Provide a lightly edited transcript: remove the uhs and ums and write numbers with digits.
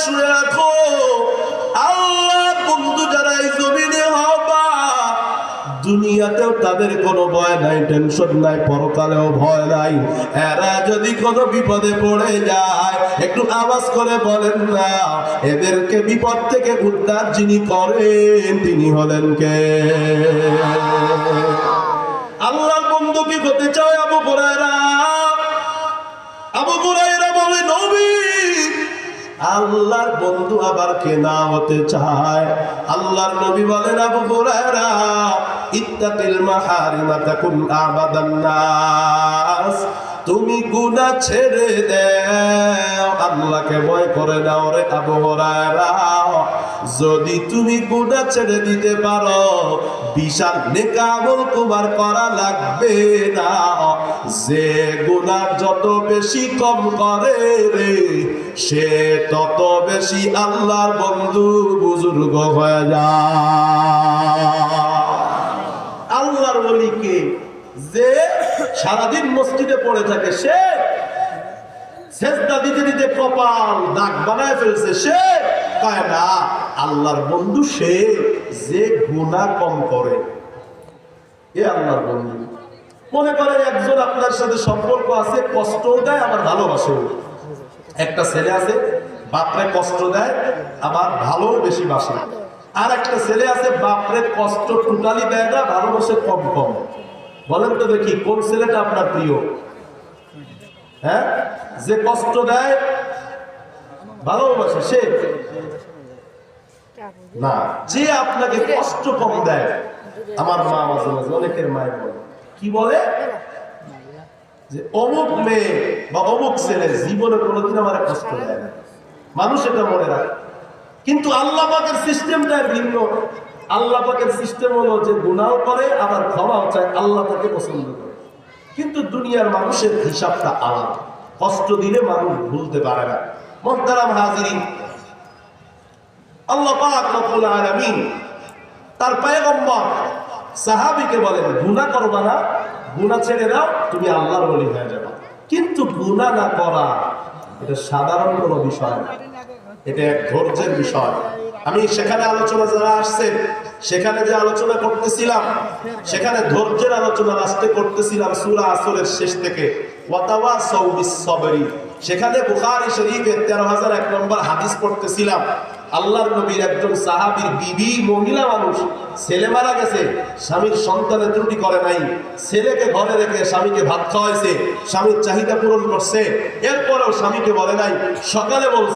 শুনে রাখো, আল্লাহ বন্ধু যারা এই জমিনে হবা, দুনিয়াতেও তাদের কোনো ভয় নাই, টেনশন নাই, পরকালেও ভয় নাই। এরা যদি কোনো বিপদে পড়ে যায়, একটু আওয়াজ করে বলেন না, এদেরকে বিপদ থেকে উদ্ধার যিনি করেন তিনি হলেন কে? আল্লাহর বন্ধু কি হতে চায়? আবু হুরায়রা বলে, নবী আল্লাহর বন্ধু আবার কে না হতে চায়? আল্লাহর নবী বলেন, আবু হুরায়রা ইত্তাকিল মাহারিমা তাকুন আবাদান নাস। তুমি গুনাহ ছেড়ে দাও, আল্লাহকে ভয় করে নাও রে আবু হুরায়রা। যদি তুমি গুনাহ ছেড়ে দিতে পারো, বিশাল নেক আমল তোমার করা লাগবে না। যে গুনাহ যত বেশি কম করে রে, সে তত বেশি আল্লাহর বন্ধু বুজুর্গ হয়ে যায়। আল্লাহর ওলি কে? যে সারাদিন মসজিদে পড়ে থাকে, সে সেজদা দিতে দিতে কপাল দাগ বানায় ফেলছে, সে কয় না। আল্লাহর বন্ধু সে যে গুনাহ কম করে, এ আল্লাহর বন্ধু। মনে করেন একজন আপনার সাথে সম্পর্ক আছে, কষ্ট দেয় আবার ভালোবাসে। একটা ছেলে আছে, বাপরে কষ্ট দেয় আবার ভালো বেশি বাসে। আর একটা ছেলে আছে, বাপরে কষ্ট টোটালি দেয় না, ভালোবাসে কম কম। বলেন তো দেখি, কোন ছেলেটা আপনার প্রিয়? হ্যাঁ, যে কষ্ট দেয় ভালোবাসে সে না, যে আপনাকে কষ্ট কম দেয়। আমার মা মাঝে মাঝে, অনেকের মায়ের বলে, কি বলে যে অমুক মেয়ে বা অমুক ছেলে জীবনে কোনোদিন আমার কষ্ট দেয় না। মানুষ এটা মনে রাখে, কিন্তু আল্লাহ পাকের সিস্টেমটা ভিন্ন। আল্লাহ পাকের সিস্টেম হলো যে গুনাহ করে আবার ক্ষমাও চায়, আল্লাহ তাকে পছন্দ করে। কিন্তু দুনিয়ার মানুষের হিসাবটা আলাদা, কষ্ট দিলে মানুষ ভুলতে পারে না। মুহতারাম হাজিরিন, আল্লাহ পাক রব্বুল আলামিন তার পয়গম্বর সাহাবীকে বলেন, গুনাহ করবা না, গুনাহ ছেড়ে দাও, তুমি আল্লাহর ওলি হয়ে যাবে। কিন্তু গুনাহ না করা এটা সাধারণ কোনো বিষয় না, এটা এক ধৈর্যের বিষয়। আমি সেখানে আলোচনা যারা আসছে, সেখানে যে আলোচনা করতেছিলাম, সেখানে ধৈর্যের আলোচনা লাস্টে করতেছিলাম সূরা আসরের শেষ থেকে, ওয়াতাওয়াসাউ বিস-সাবরি। সেখানে বুখারী শরীফের 13001 নম্বর হাদিস পড়তেছিলাম। আল্লাহর নবীর একজন সাহাবীর বিবি, মহিলা মানুষ, ছেলে মারা গেছে, স্বামীর সন্তানের ত্রুটি করে নাই, ছেলেকে ঘরে রেখে স্বামীকে ভাত খাওয়াইছে, স্বামীর চাহিদা পূরণ করছে, এরপরেও স্বামীকে বলে নাই, সকালে বলছে